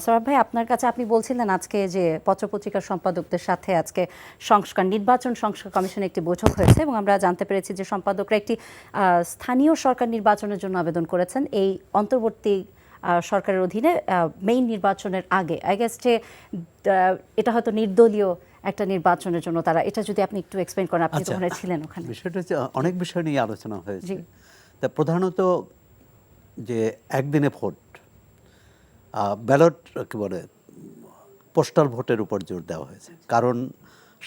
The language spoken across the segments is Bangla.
সৌরভ ভাই, আপনার কাছে আপনি বলছিলেন আজকে যে পত্রপত্রিকার সম্পাদকদের সাথে আজকে নির্বাচন সংস্কার কমিশনে একটি বৈঠক হয়েছে এবং আমরা জানতে পেরেছি যে সম্পাদকরা একটি স্থানীয় সরকার নির্বাচনের জন্য আবেদন করেছেন এই অন্তর্বর্তী সরকারের অধীনে মেইন নির্বাচনের আগে। আই গেস যে এটা হয়তো নির্দলীয় একটা নির্বাচনের জন্য তারা, এটা যদি আপনি একটু এক্সপ্লেইন করেন, আপনি তো ওখানে ছিলেন। ওখানে বিষয়টা হচ্ছে অনেক বিষয় নিয়ে আলোচনা হয়েছে। তা প্রধানত যে একদিনে ভোট, ব্যালট কি বলে, পোস্টাল ভোটের উপর জোর দেওয়া হয়েছে। কারণ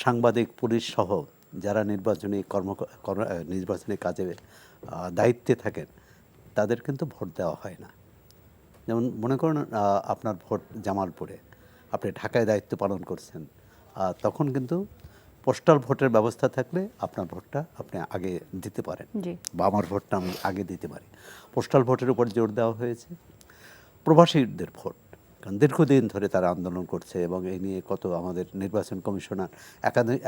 সাংবাদিক, পুলিশ সহ যারা নির্বাচনী কাজে দায়িত্বে থাকেন তাদের কিন্তু ভোট দেওয়া হয় না। যেমন মনে করুন আপনার ভোট জামালপুরে, আপনি ঢাকায় দায়িত্ব পালন করছেন, তখন কিন্তু পোস্টাল ভোটের ব্যবস্থা থাকলে আপনার ভোটটা আপনি আগে দিতে পারেন, বা আমার ভোটটা আমি আগে দিতে পারি। পোস্টাল ভোটের উপর জোর দেওয়া হয়েছে। প্রবাসীদের ভোট, কারণ দীর্ঘদিন ধরে তারা আন্দোলন করছে এবং এই নিয়ে কত আমাদের নির্বাচন কমিশনার,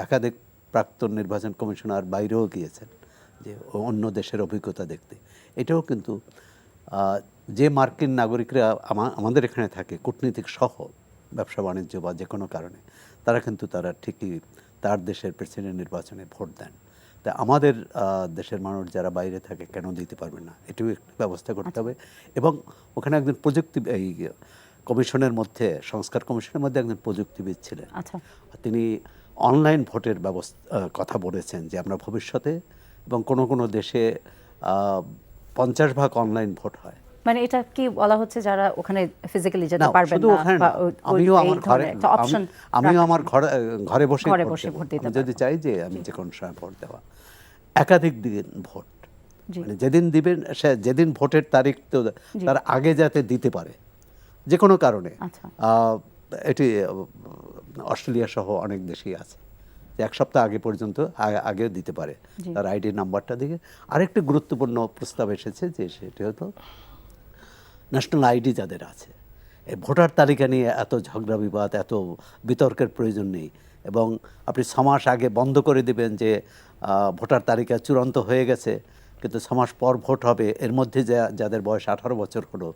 একাধিক প্রাক্তন নির্বাচন কমিশনার বাইরেও গিয়েছেন যে অন্য দেশের অভিজ্ঞতা দেখতে। এটাও কিন্তু যে মার্কিন নাগরিকরা আমাদের এখানে থাকে, কূটনীতিক সহ, ব্যবসা বাণিজ্য বা যে কোনো কারণে, তারা ঠিকই তার দেশের প্রেসিডেন্ট নির্বাচনে ভোট দেন। তা আমাদের দেশের মানুষ যারা বাইরে থাকে কেন দিতে পারবে না, এটিও একটি ব্যবস্থা করতে হবে। এবং ওখানে একজন এই কমিশনের মধ্যে, সংস্কার কমিশনের মধ্যে একজন প্রযুক্তিবিদ ছিলেন। তিনি অনলাইন ভোটের কথা বলেছেন যে আমরা ভবিষ্যতে, এবং কোনো দেশে 50% অনলাইন ভোট হয়। মানে এটা কি বলা হচ্ছে যারা ওখানে ফিজিক্যালি যেতে পারবেন না, আমিও আমার ঘরে বসে ভোট দিতে পারি, যদি চাই যে আমি যে কোনো সময় ভোট দেওয়া। একাধিক দিন ভোট, মানে যেদিন দিবেন যেদিন ভোটের তারিখ, তো তার আগে যাতে দিতে পারে যে কোনো কারণে। এটি অস্ট্রেলিয়া সহ অনেক দেশই আছে, এক সপ্তাহ আগে পর্যন্ত আগেও দিতে পারে তার আইডি নাম্বারটা দিয়ে। আরেকটি গুরুত্বপূর্ণ প্রস্তাব এসেছে যে সেটি হতো ন্যাশনাল আইডি যাদের আছে। এই ভোটার তালিকা নিয়ে এত ঝগড়া বিবাদ, এত বিতর্কের প্রয়োজন নেই। এবং আপনি 6 মাস আগে বন্ধ করে দিবেন যে ভোটার তালিকা চূড়ান্ত হয়ে গেছে, কিন্তু 6 মাস পর ভোট হবে, এর মধ্যে যাদের বয়স 18 বছর হলো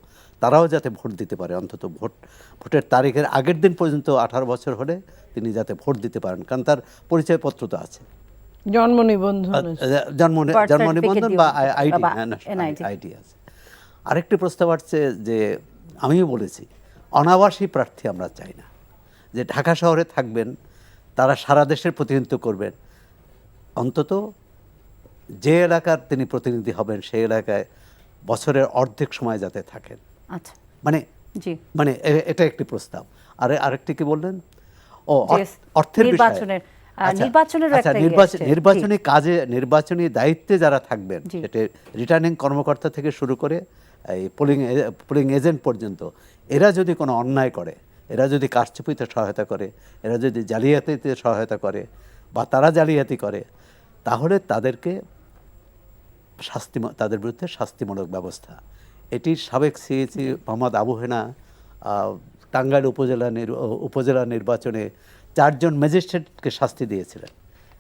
তারাও যাতে ভোট দিতে পারে। অন্তত ভোটের তারিখের আগের দিন পর্যন্ত 18 বছর হলে তিনি যাতে ভোট দিতে পারেন, কারণ তার পরিচয়পত্র তো আছে, জন্ম নিবন্ধন বা আইডি আছে। আরেকটি প্রস্তাব আসছে যে, আমিও বলেছি, অনাবাসী প্রার্থী আমরা চাই না। যে ঢাকা শহরে থাকবেন, তারা সারা দেশের প্রতিনিধিত্ব করবেন, অন্তত যে এলাকার তিনি প্রতিনিধি হবেন সেই এলাকায় বছরের অর্ধেক সময় যাতে থাকেন। মানে এটা একটি প্রস্তাব। আরেকটি কি বললেন? অর্থের বিষয়ে। নির্বাচনী কাজে, নির্বাচনী দায়িত্বে যারা থাকবেন, সেটা রিটার্নিং কর্মকর্তা থেকে শুরু করে এই পোলিং এজেন্ট পর্যন্ত, এরা যদি কোনো অন্যায় করে, এরা যদি কারচুপিতে সহায়তা করে, এরা যদি জালিয়াতিতে সহায়তা করে বা তারা জালিয়াতি করে, তাহলে তাদের বিরুদ্ধে শাস্তিমূলক ব্যবস্থা। এটি সাবেক সিএসি মোহাম্মদ আবু হেনা টাঙ্গাইল উপজেলা নির্বাচনে 4 জন ম্যাজিস্ট্রেটকে শাস্তি দিয়েছিলেন,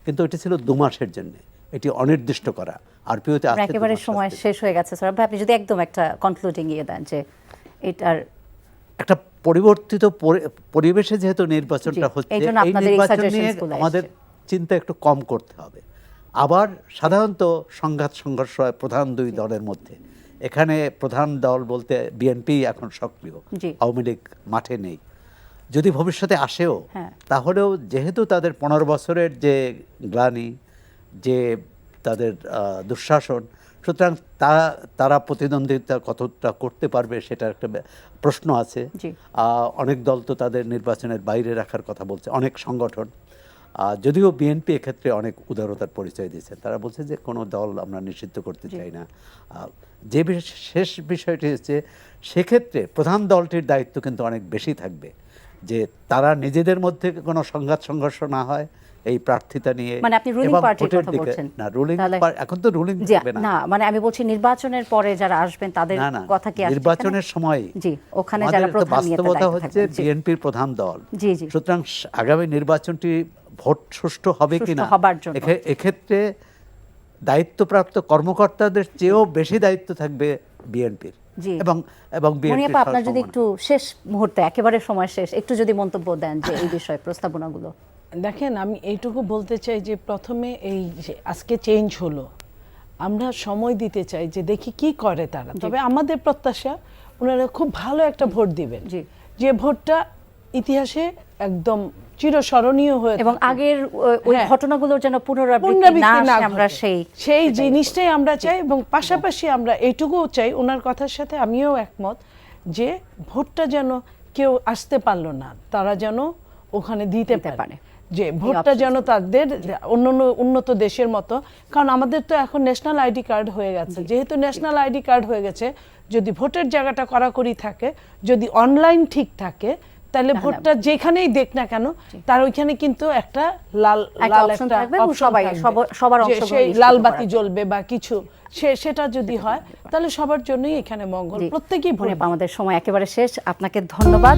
কিন্তু এটি ছিল 2 মাসের জন্য। এটি অনির্দিষ্ট করা। আরপিওতে একেবারে সময় শেষ হয়ে গেছে। স্যার আপনি যদি একদম একটা কনক্লুডিং দেন যে এটার একটা পরিবর্তিত পরিবেশে যেহেতু নির্বাচনটা হচ্ছে, এই নির্বাচন নিয়ে আমাদের চিন্তা একটু কম করতে হবে। আবার সাধারণত সংঘর্ষ হয় প্রধান 2 দলের মধ্যে। এখানে প্রধান দল বলতে বিএনপি এখন সক্রিয়, আওয়ামী লীগ মাঠে নেই। যদি ভবিষ্যতে আসেও, তাহলেও যেহেতু তাদের 15 বছরের যে গ্লানি, যে তাদের দুঃশাসন, সুতরাং তারা প্রতিদ্বন্দ্বিতা কতটা করতে পারবে সেটা একটা প্রশ্ন আছে। অনেক দল তো তাদের নির্বাচনের বাইরে রাখার কথা বলছে, অনেক সংগঠন। যদিও বিএনপি এক্ষেত্রে অনেক উদারতার পরিচয় দিয়েছে, তারা বলছে যে কোনো দল আমরা নিষিদ্ধ করতে চাই না। যে শেষ বিষয়টি হচ্ছে, সেক্ষেত্রে প্রধান দলটির দায়িত্ব কিন্তু অনেক বেশি থাকবে, যে তারা নিজেদের মধ্যে কোনো সংঘর্ষ না হয় এই প্রার্থিতা নিয়ে। মানে আপনি রুলিং পার্টির কথা বলছেন? না, রুলিং এখন তো রুলিং হবে না। মানে আমি বলছি নির্বাচনের পরে যারা আসবেন তাদের কথা কি আসছে? নির্বাচনের সময় ওখানে যারা প্রধান বাস্তবতা হচ্ছে বিএনপির প্রধান দল। সুতরাং আগামী নির্বাচনটি ভোট সুষ্ঠু হবে কিনা, এক্ষেত্রে দায়িত্বপ্রাপ্ত কর্মকর্তাদের চেয়েও বেশি দায়িত্ব থাকবে বিএনপির। জি। এবং এবং মনি বিএনপি আপা, আপনার যদি একটু শেষ মুহূর্তে, একেবারে সময় শেষ, একটু যদি মন্তব্য দেন যে এই বিষয়ে প্রস্তাবনাগুলো। দেখেন, আমি এইটুকু বলতে চাই যে প্রথমে এই যে আজকে চেঞ্জ হলো, আমরা সময় দিতে চাই যে দেখি কি করে তারা। তবে আমাদের প্রত্যাশা ওনারা খুব ভালো একটা ভোট দিবেন, জি। যে ভোটটা ইতিহাসে একদম চিরস্মরণীয় হয়ে এবং থাকবে। আগের ওই হ্যাঁ। ঘটনাগুলোর যেন পুনরাবৃত্তি পুনরাবৃত্তি না না আসে, আমরা ঘটে। সেই সেই জিনিসটাই আমরা চাই। এবং পাশাপাশি আমরা এইটুকুও চাই, ওনার কথার সাথে আমিও একমত, যে ভোটটা যেন কেউ আসতে পারলো না, তারা যেন ওখানে দিতে পারে, যে ভোটটা যেন তাদের অন্যান্য উন্নত দেশের মতো। কারণ আমাদের তো এখন ন্যাশনাল আইডি কার্ড হয়ে গেছে, যেহেতু ন্যাশনাল আইডি কার্ড হয়ে গেছে, যদি ভোটের জায়গাটা কড়াকড়ি থাকে, যদি অনলাইন ঠিক থাকে, তাহলে ভোটটা যেখানেই দেখ না কেন তার ওইখানে কিন্তু একটা লাল লাল option একটা থাকবে এবং option থাকবে, সবার যে অংশগ্রহণ সেই নিশ্চিত লাল করা বাতি যাবে। জ্বলবে বা কিছু, সেটা যদি হয় তাহলে সবার জন্যই এখানে মঙ্গল, প্রত্যেকেই ভোট। আমাদের সময় একেবারে শেষ, আপনাকে ধন্যবাদ।